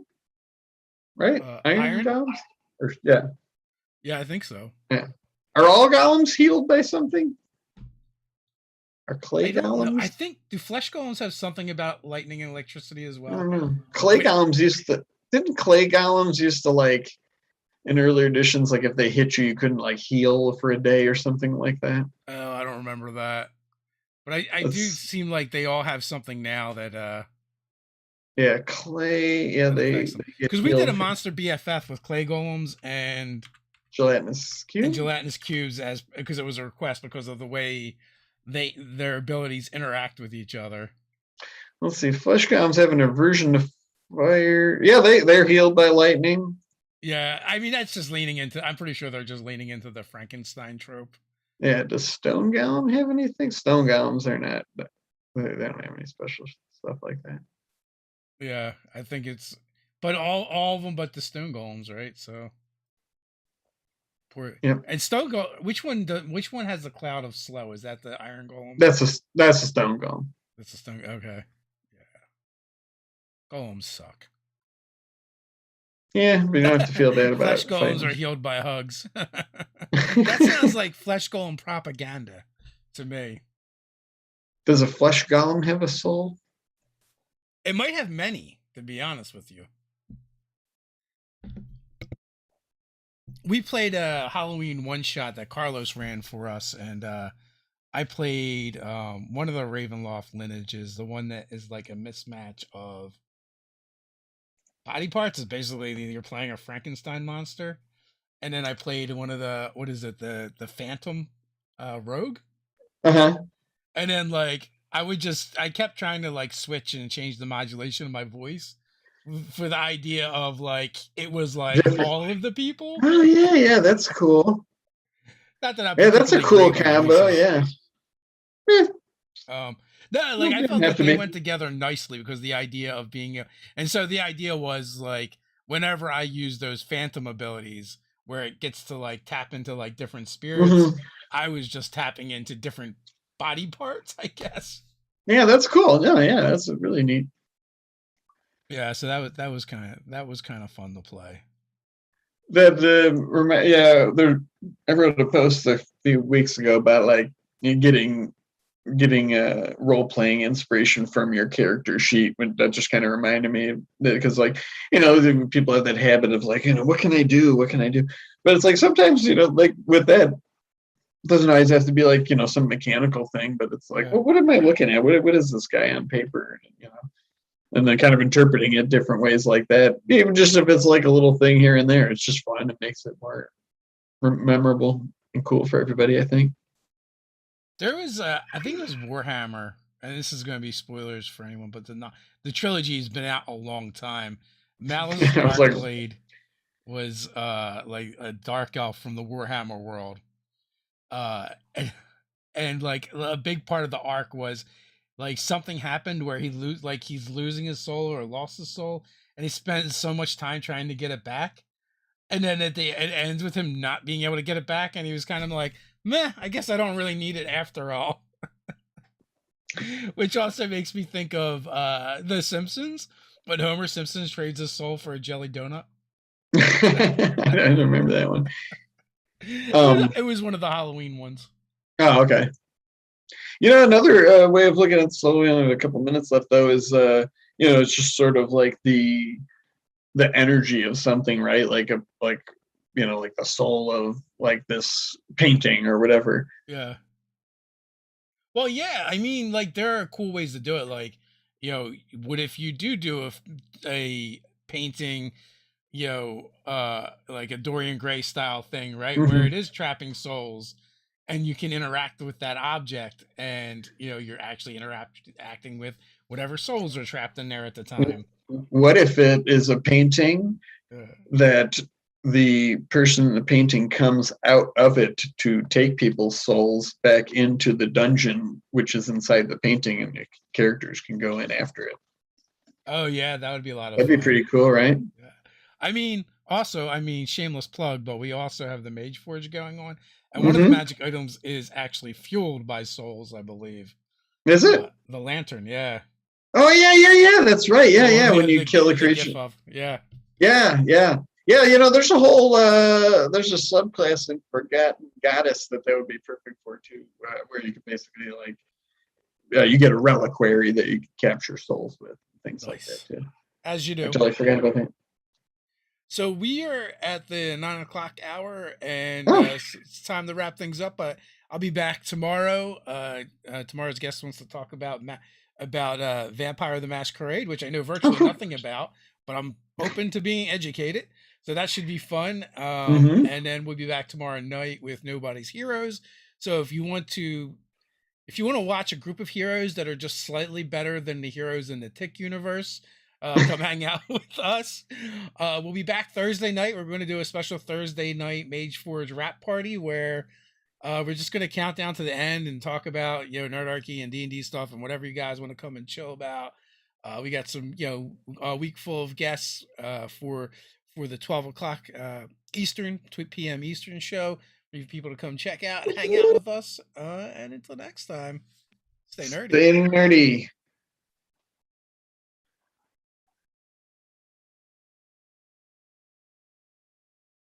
right? Iron golems? Yeah, I think so. Yeah. Are all golems healed by something? Are clay golems? I think, do flesh golems have something about lightning and electricity as well? I don't know. Golems didn't clay golems used to, like, in earlier editions, like, if they hit you couldn't, like, heal for a day or something like that? Oh, I don't remember that. But I do seem like they all have something now that Yeah, clay. Yeah, they because we did a monster BFF with clay golems and gelatinous cubes as because it was a request because of the way their abilities interact with each other. Let's see. Flesh golems have an aversion to fire. Yeah, they're healed by lightning. Yeah, I mean that's just leaning into. I'm pretty sure they're just leaning into the Frankenstein trope. Yeah, does stone golem have anything? Stone golems are not. They don't have any special stuff like that. Yeah, I think it's, but all of them but the stone golems, right? So, Yep. And stone golem. Which one has the cloud of slow? Is that the iron golem? That's a stone golem. That's a stone. Okay. Yeah. Golems suck. Yeah, we don't have to feel bad about it. Flesh golems are healed by hugs. That sounds like flesh golem propaganda to me. Does a flesh golem have a soul? It might have many, to be honest with you. We played a Halloween one-shot that Carlos ran for us, and I played one of the Ravenloft lineages, the one that is like a mismatch of body parts. Is basically you're playing a Frankenstein monster, and then I played one of the the Phantom rogue. And then like I kept trying to like switch and change the modulation of my voice for the idea of like it was like all of the people. Oh yeah, that's cool. Not that that's a cool combo. Yeah. No, like I felt like they went together nicely because the idea of being and so the idea was like whenever I use those phantom abilities where it gets to like tap into like different spirits, I was just tapping into different body parts, I guess. Yeah, that's cool. No, yeah, that's really neat. Yeah, so that was kind of fun to play. I wrote a post a few weeks ago about like getting role playing inspiration from your character sheet. That just kind of reminded me because like people have that habit of like what can I do? But it's like sometimes like with that. Doesn't always have to be like some mechanical thing, but it's like, well, what am I looking at? What is this guy on paper? And then kind of interpreting it different ways like that. Even just if it's like a little thing here and there, it's just fun. It makes it more memorable and cool for everybody, I think. There was, I think it was Warhammer, and this is going to be spoilers for anyone, but the trilogy has been out a long time. Malice Darkblade was like a dark elf from the Warhammer world. And like a big part of the arc was like something happened where he's losing his soul or lost his soul, and he spent so much time trying to get it back, and then it ends with him not being able to get it back, and he was kind of like, meh, I guess I don't really need it after all. Which also makes me think of The Simpsons, but Homer Simpson trades his soul for a jelly donut. I don't remember that one. It was one of the Halloween ones. Oh, okay. Another way of looking at slowly on a couple minutes left though is it's just sort of like the energy of something, right? Like like the soul of like this painting or whatever. Yeah. Well, yeah, I mean, like there are cool ways to do it. Like, what if you do a painting, like a Dorian Gray style thing, right? Where it is trapping souls, and you can interact with that object, and you're actually interacting with whatever souls are trapped in there at the time. What if it is a painting that the person in the painting comes out of it to take people's souls back into the dungeon, which is inside the painting, and the characters can go in after it? Oh yeah, that would be a lot of fun. That'd be pretty cool, right? Yeah. I mean, shameless plug, but we also have the Mage Forge going on. And one of the magic items is actually fueled by souls, I believe. Is it? The lantern, yeah. Oh, yeah. That's right. Yeah. When you kill a creature. Yeah. Yeah. There's a whole, there's a subclass in Forgotten Goddess that would be perfect for, too, where you could basically, like, you get a reliquary that you can capture souls with, things like that, too. As you do. I totally forgot about that. So we are at the 9 o'clock hour, and it's time to wrap things up. I'll be back tomorrow. Tomorrow's guest wants to talk about Vampire the Masquerade, which I know virtually nothing about, but I'm open to being educated. So that should be fun. And then we'll be back tomorrow night with Nobody's Heroes. So if you want to watch a group of heroes that are just slightly better than the heroes in the Tick universe, come hang out with us. We'll be back Thursday night. We're going to do a special Thursday night Mage Forge rap party where we're just going to count down to the end and talk about, Nerdarchy and D&D stuff and whatever you guys want to come and chill about. We got some, a week full of guests for the 12 o'clock Eastern, 2 p.m. Eastern show. We have people to come check out and hang out with us. And until next time, stay nerdy. Stay nerdy.